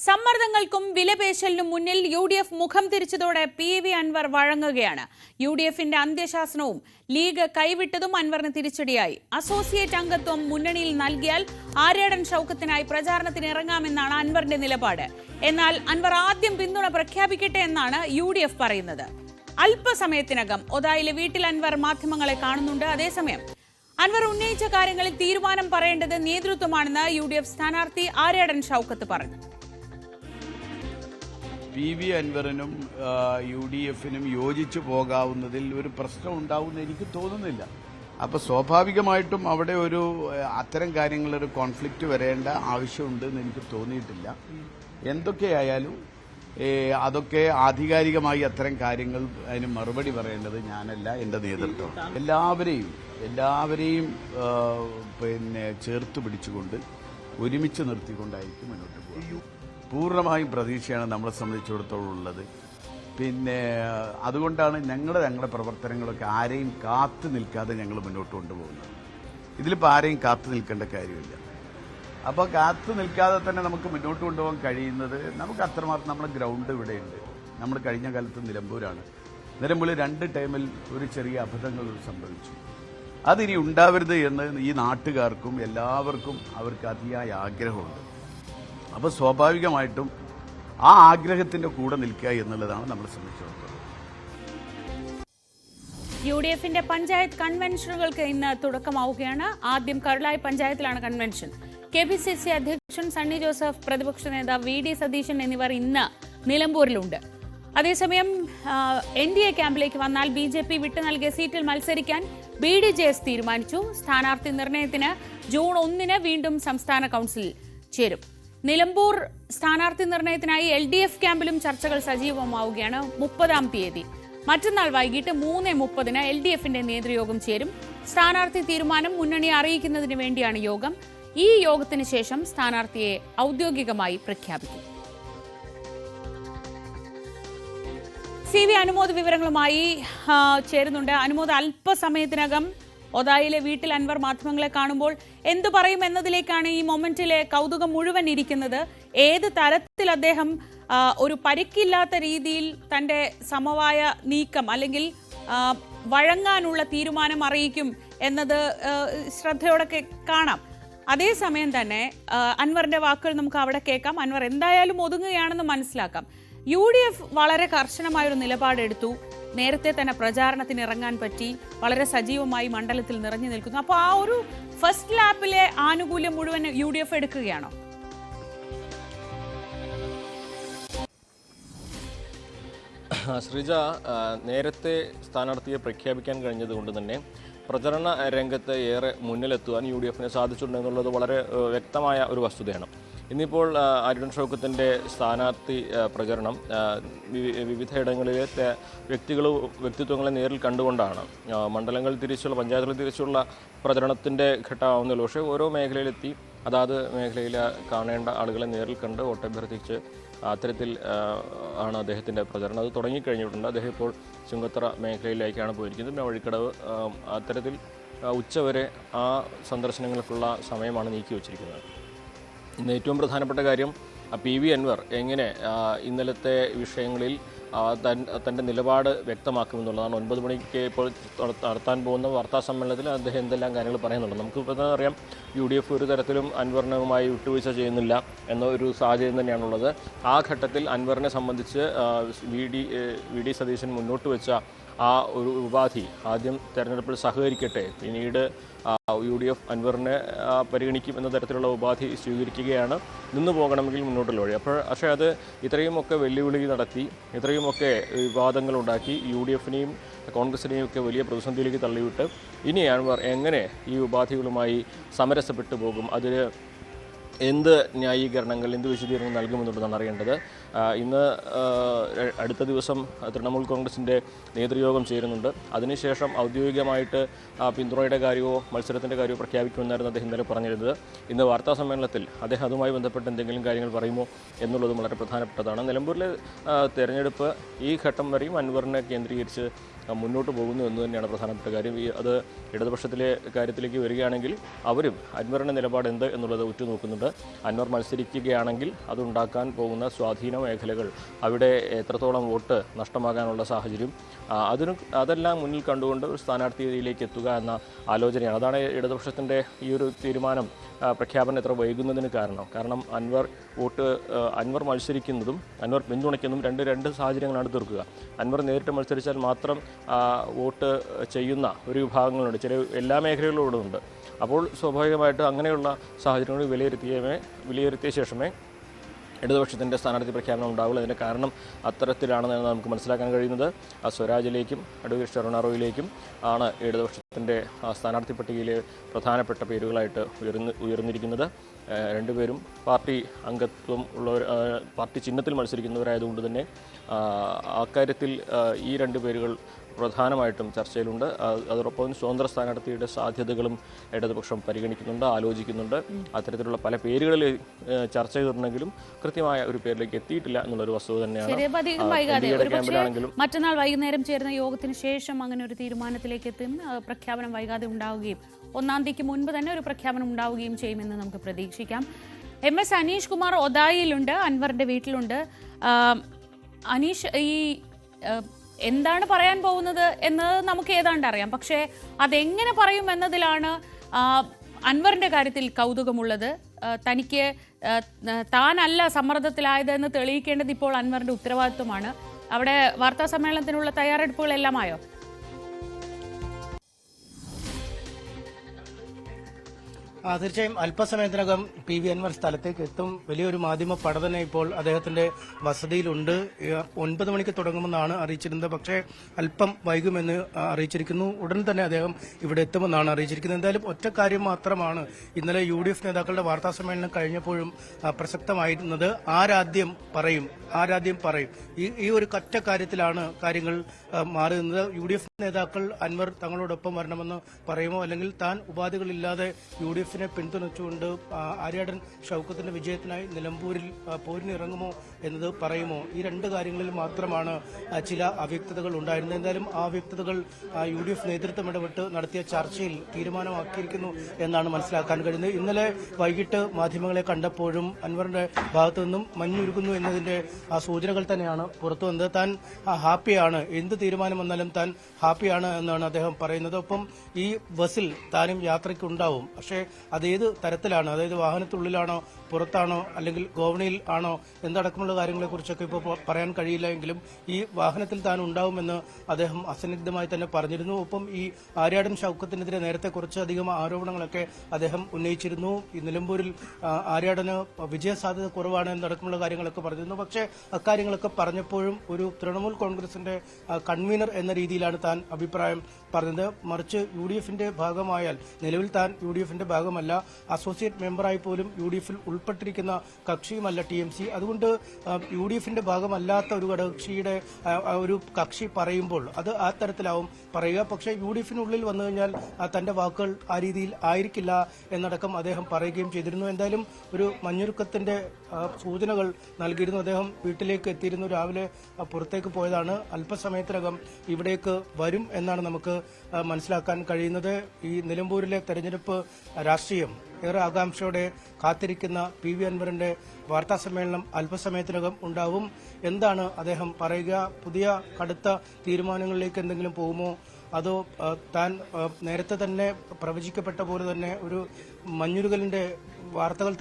സമ്മർദ്ദങ്ങൾക്കും വിലപേശലിനും മുന്നിൽ യു.ഡി.എഫ് മുഖം തിരിച്ചതോടെ PV. Anwar വഴങ്ങുകയാണ്. യു.ഡി.എഫിന്റെ അന്ത്യശാസനവും league കൈവിട്ടതും അൻവറിന് തിരിച്ചടിയായി. അസോസിയേറ്റ് അംഗത്വം മുന്നണിയിൽ നൽകിയാൽ ആര്യാടൻ ഷൗക്കത്തിനായി പ്രചാരണത്തിന് ഇറങ്ങാമെന്നാണ് അൻവറിന്റെ നിലപാട്. എന്നാൽ അൻവർ ആദ്യം പിന്തുണ പ്രഖ്യാപിക്കട്ടെ എന്നാണ് യു.ഡി.എഫ് പറയുന്നത്. അല്പസമയത്തിനകം ഒതായിലെ വീട്ടിൽ അൻവർ മാധ്യമങ്ങളെ കാണുന്നുണ്ട്. അതേസമയം അൻവർ ഉന്നയിച്ച കാര്യങ്ങളിൽ തീരുമാനം പറയേണ്ടത് നേതൃത്വമാണെന്ന് യു.ഡി.എഫ് സ്ഥാനാർത്ഥി ആര്യാടൻ ഷൗക്കത്ത് പറഞ്ഞു. പി.വി. അൻവറിനും യു.ഡി.എഫിനും യോജിച്ചു പോകാവുന്നതിൽ ഒരു പ്രശ്നം ഉണ്ടാവുമെന്ന് എനിക്ക് തോന്നുന്നില്ല. അപ്പോൾ സ്വാഭാവികമായിട്ടും അവിടെ ഒരു അത്തരം കാര്യങ്ങളൊരു കോൺഫ്ലിക്റ്റ് വരേണ്ട ആവശ്യമുണ്ടെന്ന് എനിക്ക് തോന്നിയിട്ടില്ല. എന്തൊക്കെയായാലും അതൊക്കെ ആധികാരികമായി അത്തരം കാര്യങ്ങൾ അതിന് മറുപടി പറയേണ്ടത് ഞാനല്ല, എൻ്റെ നേതൃത്വം. എല്ലാവരെയും ചേർത്ത് പിടിച്ചുകൊണ്ട് ഒരുമിച്ച് നിർത്തിക്കൊണ്ടായിരിക്കും മുന്നോട്ട് പോകുക. പൂർണ്ണമായും പ്രതീക്ഷയാണ് നമ്മളെ സംബന്ധിച്ചിടത്തോളം ഉള്ളത്. അതുകൊണ്ടാണ് ഞങ്ങളുടെ പ്രവർത്തനങ്ങളൊക്കെ ആരെയും കാത്തു നിൽക്കാതെ ഞങ്ങൾ മുന്നോട്ട് കൊണ്ടുപോകുന്നത്. ഇതിലിപ്പോൾ ആരെയും കാത്തു നിൽക്കേണ്ട കാര്യമില്ല. അപ്പോൾ കാത്തു നിൽക്കാതെ തന്നെ നമുക്ക് മുന്നോട്ട് കൊണ്ടുപോകാൻ കഴിയുന്നത് നമുക്ക് അത്രമാത്രം നമ്മുടെ ഗ്രൗണ്ട് ഇവിടെയുണ്ട്. നമ്മൾ കഴിഞ്ഞ കാലത്ത് നിലമ്പൂരാണ്. നിലമ്പൂരിൽ 2 ടൈമിൽ ഒരു ചെറിയ അബദ്ധങ്ങൾ സംഭവിച്ചു. അതിനി ഉണ്ടാവരുത് എന്ന് ഈ നാട്ടുകാർക്കും എല്ലാവർക്കും അവർക്ക് അതിയായ ആഗ്രഹമുണ്ട്. അപ്പോൾ സ്വാഭാവികമായിട്ടും ആ ആഗ്രഹത്തിന്റെ കൂടെ നിൽക്കുക എന്നുള്ളതാണ് നമ്മളെ സംബന്ധിച്ചിടത്തോളം. യു.ഡി.എഫിന്റെ പഞ്ചായത്ത് കൺവെൻഷനുകൾക്ക് ഇന്ന് തുടക്കമാവുകയാണ്. ആദ്യം കരുളായി പഞ്ചായത്തിലാണ് കൺവെൻഷൻ. കെ.പി.സി.സി അധ്യക്ഷൻ സണ്ണി ജോസഫ്, പ്രതിപക്ഷ നേതാവ് വി.ഡി. സതീശൻ എന്നിവർ ഇന്ന് നിലമ്പൂരിലുണ്ട്. അതേസമയം എൻ.ഡി.എ ക്യാമ്പിലേക്ക് വന്നാൽ ബി.ജെ.പി വിട്ടു നൽകിയ സീറ്റിൽ മത്സരിക്കാൻ ബി.ഡി.ജെ.എസ് തീരുമാനിച്ചു. സ്ഥാനാർത്ഥി നിർണയത്തിന് ജൂൺ 1 വീണ്ടും സംസ്ഥാന കൌൺസിൽ ചേരും. നിലമ്പൂർ സ്ഥാനാർത്ഥി നിർണയത്തിനായി എൽ.ഡി.എഫ് ക്യാമ്പിലും ചർച്ചകൾ സജീവമാവുകയാണ്. 30-ാം തീയതി മറ്റന്നാൾ വൈകിട്ട് 3:30 എൽ.ഡി.എഫിന്റെ നേതൃയോഗം ചേരും. സ്ഥാനാർത്ഥി തീരുമാനം മുന്നണിയെ അറിയിക്കുന്നതിന് വേണ്ടിയാണ് യോഗം. ഈ യോഗത്തിന് ശേഷം സ്ഥാനാർത്ഥിയെ ഔദ്യോഗികമായി പ്രഖ്യാപിക്കും. സി.വി. അനുമോദ് വിവരങ്ങളുമായി ചേരുന്നുണ്ട്. അനുമോദ്, അല്പസമയത്തിനകം ഒതായിലെ വീട്ടിൽ അൻവർ മാധ്യമങ്ങളെ കാണുമ്പോൾ എന്തു പറയും എന്നതിലേക്കാണ് ഈ മൊമെന്റിലെ കൗതുകം മുഴുവൻ ഇരിക്കുന്നത്. ഏത് തരത്തിൽ അദ്ദേഹം ഒരു പരിക്കില്ലാത്ത രീതിയിൽ തന്റെ സമവായ നീക്കം അല്ലെങ്കിൽ വഴങ്ങാനുള്ള തീരുമാനം അറിയിക്കും എന്നത് ശ്രദ്ധയോടെ കാണാം. അതേസമയം തന്നെ അൻവറിന്റെ വാക്കുകൾ നമുക്ക് അവിടെ കേൾക്കാം. അൻവർ എന്തായാലും ഒതുങ്ങുകയാണെന്ന് മനസ്സിലാക്കാം. യു.ഡി.എഫ് വളരെ കർശനമായൊരു നിലപാടെടുത്തു. നേരത്തെ തന്നെ പ്രചാരണത്തിന് ഇറങ്ങാൻ പറ്റി. വളരെ സജീവമായി മണ്ഡലത്തിൽ നിറഞ്ഞു നിൽക്കുന്നു. അപ്പോൾ ആ ഒരു ഫസ്റ്റ് ലാപ്പിലെ ആനുകൂല്യം മുഴുവൻ യു.ഡി.എഫ് എടുക്കുകയാണോ? ശ്രീജ, നേരത്തെ സ്ഥാനാർത്ഥിയെ പ്രഖ്യാപിക്കാൻ കഴിഞ്ഞതുകൊണ്ട് തന്നെ പ്രചരണ രംഗത്ത് ഏറെ മുന്നിലെത്തുവാൻ യു.ഡി.എഫിന് സാധിച്ചിട്ടുണ്ടെന്നുള്ളത് വളരെ വ്യക്തമായ ഒരു വസ്തുതയാണ്. ഇന്നിപ്പോൾ ആര്യാടൻ ഷൗക്കത്തിൻ്റെ സ്ഥാനാർത്ഥി പ്രചരണം വിവിധയിടങ്ങളിലെ വ്യക്തിത്വങ്ങളെ നേരിൽ കണ്ടുകൊണ്ടാണ്. മണ്ഡലങ്ങൾ തിരിച്ചുള്ള, പഞ്ചായത്തുകൾ തിരിച്ചുള്ള പ്രചരണത്തിൻ്റെ ഘട്ടമാവുന്നുള്ളൂ. പക്ഷേ ഓരോ മേഖലയിലെത്തി അതാത് മേഖലയിൽ കാണേണ്ട ആളുകളെ നേരിൽ കണ്ട് വോട്ടഭ്യർത്ഥിച്ച് അത്തരത്തിൽ ആണ് അദ്ദേഹത്തിൻ്റെ പ്രചരണം. അത് തുടങ്ങിക്കഴിഞ്ഞിട്ടുണ്ട്. അദ്ദേഹം ഇപ്പോൾ ചുങ്കത്തറ മേഖലയിലേക്കാണ് പോയിരിക്കുന്നത്. പിന്നെ വഴിക്കടവ്, അത്തരത്തിൽ ഉച്ചവരെ ആ സന്ദർശനങ്ങൾക്കുള്ള സമയമാണ് നീക്കി വച്ചിരിക്കുന്നത്. ഇന്ന് ഏറ്റവും പ്രധാനപ്പെട്ട കാര്യം പി.വി. അൻവർ എങ്ങനെ ഇന്നലത്തെ വിഷയങ്ങളിൽ തൻ്റെ നിലപാട് വ്യക്തമാക്കുമെന്നുള്ളതാണ്. 9 മണിക്ക് ഇപ്പോൾ നടത്താൻ പോകുന്ന വാർത്താ സമ്മേളനത്തിൽ അദ്ദേഹം എന്തെല്ലാം കാര്യങ്ങൾ പറയുന്നുണ്ട്. നമുക്കിപ്പോൾ തന്നെ അറിയാം, യു.ഡി.എഫ് ഒരു തരത്തിലും അൻവറിനുമായി വിട്ടുവീഴ്ച ചെയ്യുന്നില്ല എന്ന ഒരു സാഹചര്യം തന്നെയാണുള്ളത്. ആ ഘട്ടത്തിൽ അൻവറിനെ സംബന്ധിച്ച് വി.ഡി. സതീശൻ മുന്നോട്ട് വെച്ച ആ ഒരു ഉപാധി, ആദ്യം തെരഞ്ഞെടുപ്പിൽ സഹകരിക്കട്ടെ, പിന്നീട് യു.ഡി.എഫ് അൻവറിനെ പരിഗണിക്കും എന്ന തരത്തിലുള്ള ഉപാധി സ്വീകരിക്കുകയാണ് നിന്നു പോകണമെങ്കിൽ മുന്നോട്ടുള്ള വഴി. പക്ഷേ അത് ഇത്രയുമൊക്കെ വെല്ലുവിളി നടത്തി, ഇത്രയുമൊക്കെ വിവാദങ്ങളുണ്ടാക്കി യു.ഡി.എഫിനെയും കോൺഗ്രസിനെയും ഒക്കെ വലിയ പ്രതിസന്ധിയിലേക്ക് തള്ളിവിട്ട് ഇനി അൻവർ എങ്ങനെ ഈ ഉപാധികളുമായി സമരസപ്പെട്ടു പോകും, അതിൽ എന്ത് ന്യായീകരണങ്ങൾ, എന്ത് വിശദീകരണങ്ങൾ നൽകുമെന്നുള്ളതാണ് അറിയേണ്ടത്. ഇന്ന് അടുത്ത ദിവസം തൃണമൂൽ കോൺഗ്രസിൻ്റെ നേതൃയോഗം ചേരുന്നുണ്ട്. അതിനുശേഷം ഔദ്യോഗികമായിട്ട് പിന്തുണയുടെ കാര്യമോ മത്സരത്തിൻ്റെ കാര്യമോ പ്രഖ്യാപിക്കുമെന്നായിരുന്നു അദ്ദേഹം ഇന്നലെ പറഞ്ഞിരുന്നത്. ഇന്ന് വാർത്താ സമ്മേളനത്തിൽ അദ്ദേഹം അതുമായി ബന്ധപ്പെട്ട് എന്തെങ്കിലും കാര്യങ്ങൾ പറയുമോ എന്നുള്ളതും വളരെ പ്രധാനപ്പെട്ടതാണ്. നിലമ്പൂരിലെ തെരഞ്ഞെടുപ്പ് ഈ ഘട്ടം വരെയും അൻവറിനെ കേന്ദ്രീകരിച്ച് മുന്നോട്ട് പോകുന്നു എന്ന് തന്നെയാണ് പ്രധാനപ്പെട്ട കാര്യം. അത് ഇടതുപക്ഷത്തിലെ കാര്യത്തിലേക്ക് വരികയാണെങ്കിൽ അവരും അൻവറിൻ്റെ നിലപാട് എന്ത് എന്നുള്ളത് ഉറ്റുനോക്കുന്നുണ്ട്. അൻവർ മത്സരിക്കുകയാണെങ്കിൽ അതുണ്ടാക്കാൻ പോകുന്ന സ്വാധീന മേഖലകൾ, അവിടെ എത്രത്തോളം വോട്ട് നഷ്ടമാകാനുള്ള സാഹചര്യം, അതെല്ലാം മുന്നിൽ കണ്ടുകൊണ്ട് ഒരു സ്ഥാനാർത്ഥിയിലേക്ക് എത്തുക എന്ന ആലോചനയാണ്. അതാണ് ഇടതുപക്ഷത്തിൻ്റെ ഈ ഒരു തീരുമാനം പ്രഖ്യാപനം എത്ര വൈകുന്നതിന് കാരണം അൻവർ മത്സരിക്കുന്നതും അൻവർ പിന്തുണയ്ക്കുന്നതും രണ്ട് സാഹചര്യങ്ങളാണ് തീർക്കുക. അൻവർ നേരിട്ട് മത്സരിച്ചാൽ മാത്രം വോട്ട് ചെയ്യുന്ന ഒരു വിഭാഗങ്ങളുണ്ട്, എല്ലാ മേഖലകളിലും ഉണ്ട്. അപ്പോൾ സ്വാഭാവികമായിട്ട് അങ്ങനെയുള്ള സാഹചര്യങ്ങൾ വിലയിരുത്തിയ ശേഷമേ ഇടതുപക്ഷത്തിൻ്റെ സ്ഥാനാർത്ഥി പ്രഖ്യാപനം ഉണ്ടാവുള്ളൂ. അതിൻ്റെ കാരണം അത്തരത്തിലാണെന്ന് നമുക്ക് മനസ്സിലാക്കാൻ കഴിയുന്നത്. സ്വരാജിലേക്കും അഡ്വക്കേറ്റ് ഷെറോൺ അറോയിലേക്കും ആണ് ഇടതുപക്ഷത്തിൻ്റെ സ്ഥാനാർത്ഥി പട്ടികയിലെ പ്രധാനപ്പെട്ട പേരുകളായിട്ട് ഉയർന്നിരിക്കുന്നത്. രണ്ടുപേരും പാർട്ടി അംഗത്വം ഉള്ളവർ, പാർട്ടി ചിഹ്നത്തിൽ മത്സരിക്കുന്നവരായതുകൊണ്ട് തന്നെ അക്കാര്യത്തിൽ ഈ രണ്ട് പേരുകൾ പ്രധാനമായിട്ടും ചർച്ചയിലുണ്ട്. അതോടൊപ്പം സ്വതന്ത്ര സ്ഥാനാർത്ഥിയുടെ സാധ്യതകളും ഇടതുപക്ഷം പരിഗണിക്കുന്നുണ്ട്, ആലോചിക്കുന്നുണ്ട്. അത്തരത്തിലുള്ള പല പേരുകളിൽ ചർച്ച ചെയ്തിട്ടുണ്ടെങ്കിലും കൃത്യമായ ഒരു പേരിലേക്ക് എത്തിയിട്ടില്ല എന്നുള്ളൊരു വസ്തുത തന്നെയാണ്. മറ്റന്നാൾ വൈകുന്നേരം ചേരുന്ന യോഗത്തിന് ശേഷം അങ്ങനെ ഒരു തീരുമാനത്തിലേക്ക് എത്തും. പ്രഖ്യാപനം വൈകാതെ ഉണ്ടാവുകയും 1-ാം തീയതിക്ക് മുൻപ് തന്നെ ഒരു പ്രഖ്യാപനം ഉണ്ടാവുകയും ചെയ്യുമെന്ന് നമുക്ക് പ്രതീക്ഷിക്കാം. MS അനീഷ് കുമാർ ഒതായിലുണ്ട്, അൻവറിന്റെ വീട്ടിലുണ്ട്. അനീഷ്, ഈ എന്താണ് പറയാൻ പോകുന്നത് എന്ന് നമുക്ക് ഏതാണ്ട് അറിയാം. പക്ഷേ അതെങ്ങനെ പറയും എന്നതിലാണ് അൻവറിന്റെ കാര്യത്തിൽ കൗതുകമുള്ളത്. തനിക്ക് താനല്ല സമ്മർദ്ദത്തിലായതെന്ന് തെളിയിക്കേണ്ടത് ഇപ്പോൾ അൻവറിന്റെ ഉത്തരവാദിത്വമാണ്. അവിടെ വാർത്താ സമ്മേളനത്തിനുള്ള തയ്യാറെടുപ്പുകളെല്ലാം ആയോ? തീർച്ചയായും അല്പസമയത്തിനകം PV അൻവർ സ്ഥലത്തേക്ക് എത്തും. വലിയൊരു മാധ്യമ പടതന്നെ ഇപ്പോൾ അദ്ദേഹത്തിന്റെ വസതിയിലുണ്ട്. 9 മണിക്ക് തുടങ്ങുമെന്നാണ് അറിയിച്ചിരുന്നത്, പക്ഷേ അല്പം വൈകുമെന്ന് അറിയിച്ചിരിക്കുന്നു. ഉടൻ തന്നെ അദ്ദേഹം ഇവിടെ എത്തുമെന്നാണ് അറിയിച്ചിരിക്കുന്നത്. എന്തായാലും ഒറ്റ കാര്യം മാത്രമാണ് ഇന്നലെ UDF നേതാക്കളുടെ വാർത്താ സമ്മേളനം കഴിഞ്ഞപ്പോഴും പ്രസക്തമായിരുന്നത്. ആരാദ്യം പറയും. ഈ ഒരു ഒറ്റ കാര്യത്തിലാണ് കാര്യങ്ങൾ മാറി നിന്നത്. UDF നേതാക്കൾ അൻവർ തങ്ങളോടൊപ്പം വരണമെന്ന് പറയുമോ, അല്ലെങ്കിൽ താൻ ഉപാധികളില്ലാതെ UDFനെ പിന്തുണച്ചുകൊണ്ട് ആര്യാടൻ ഷൌക്കത്തിന്റെ വിജയത്തിനായി നിലമ്പൂരിൽ പോരിനിറങ്ങുമോ എന്നത് പറയുമോ? ഈ രണ്ട് കാര്യങ്ങളിൽ മാത്രമാണ് ചില അവ്യക്തതകൾ ഉണ്ടായിരുന്നത്. എന്തായാലും ആ അവ്യക്തതകൾ UDF നേതൃത്വം ഇടപെട്ട് നടത്തിയ ചർച്ചയിൽ തീരുമാനമാക്കിയിരിക്കുന്നു എന്നാണ് മനസ്സിലാക്കാൻ കഴിയുന്നത്. ഇന്നലെ വൈകിട്ട് മാധ്യമങ്ങളെ കണ്ടപ്പോഴും അൻവറിന്റെ ഭാഗത്തു നിന്നും മഞ്ഞുരുകുന്നു എന്നതിന്റെ സൂചനകൾ തന്നെയാണ് പുറത്തു വന്നത്. താൻ ഹാപ്പിയാണ്, എന്ത് തീരുമാനം വന്നാലും താൻ ഹാപ്പിയാണ് എന്നാണ് അദ്ദേഹം പറയുന്നത്. ഒപ്പം ഈ ബസ്സിൽ താനും യാത്രയ്ക്കുണ്ടാവും. പക്ഷേ അതേത് തരത്തിലാണ്, അതായത് വാഹനത്തിനുള്ളിലാണോ പുറത്താണോ അല്ലെങ്കിൽ ഗോവണിയിൽ ആണോ എന്തടക്കമുള്ള കാര്യങ്ങളെക്കുറിച്ചൊക്കെ ഇപ്പോൾ പറയാൻ കഴിയില്ല. എങ്കിലും ഈ വാഹനത്തിൽ താൻ ഉണ്ടാവുമെന്ന് അദ്ദേഹം അസന്നിഗ്ധമായി തന്നെ പറഞ്ഞിരുന്നു. ഒപ്പം ഈ ആര്യാടൻ ഷൌക്കത്തിനെതിരെ നേരത്തെ കുറച്ചധികം ആരോപണങ്ങളൊക്കെ അദ്ദേഹം ഉന്നയിച്ചിരുന്നു. ഈ നിലമ്പൂരിൽ ആര്യാടന് വിജയസാധ്യത കുറവാണ് എന്നടക്കമുള്ള കാര്യങ്ങളൊക്കെ പറഞ്ഞിരുന്നു. പക്ഷേ അക്കാര്യങ്ങളൊക്കെ പറഞ്ഞപ്പോഴും ഒരു തൃണമൂൽ കോൺഗ്രസിന്റെ കൺവീനർ എന്ന രീതിയിലാണ് താൻ അഭിപ്രായം പറഞ്ഞത്. മറിച്ച് UDFന്റെ ഭാഗമായാൽ, നിലവിൽ താൻ UDFന്റെ ഭാഗമല്ല, അസോസിയേറ്റ് മെമ്പറായി പോലും UDFൽ ഉൾപ്പെട്ടിരിക്കുന്ന കക്ഷിയുമല്ല TMC. അതുകൊണ്ട് UDFന്റെ ഭാഗമല്ലാത്ത ഒരു ഘടകകക്ഷിയുടെ ഒരു കക്ഷി പറയുമ്പോൾ അത് ആ തരത്തിലാവും പറയുക. പക്ഷേ UDFനുള്ളിൽ വന്നു കഴിഞ്ഞാൽ തന്റെ വാക്കുകൾ ആ രീതിയിൽ ആയിരിക്കില്ല എന്നടക്കം അദ്ദേഹം പറയുകയും ചെയ്തിരുന്നു. എന്തായാലും ഒരു മഞ്ഞുരുക്കത്തിന്റെ സൂചനകൾ നൽകിയിരുന്നു. അദ്ദേഹം വീട്ടിലേക്ക് എത്തിയിരുന്നു. രാവിലെ പുറത്തേക്ക് പോയതാണ്. അല്പസമയത്തിനകം ഇവിടേക്ക് വരും എന്നാണ് നമുക്ക് മനസ്സിലാക്കാൻ കഴിയുന്നത്. ഈ നിലമ്പൂരിലെ തെരഞ്ഞെടുപ്പ് രാഷ്ട്രീയം ഏറെ ആകാംക്ഷയോടെ കാത്തിരിക്കുന്ന PV അൻവറിന്റെ വാർത്താ സമ്മേളനം അല്പസമയത്തിനകം ഉണ്ടാവും. എന്താണ് അദ്ദേഹം പറയുക? പുതിയ കടുത്ത തീരുമാനങ്ങളിലേക്ക് എന്തെങ്കിലും പോകുമോ, അതോ താൻ നേരത്തെ തന്നെ പ്രവചിക്കപ്പെട്ട പോലെ തന്നെ ഒരു മഞ്ഞുരുകലിന്റെ വാർത്തകൾ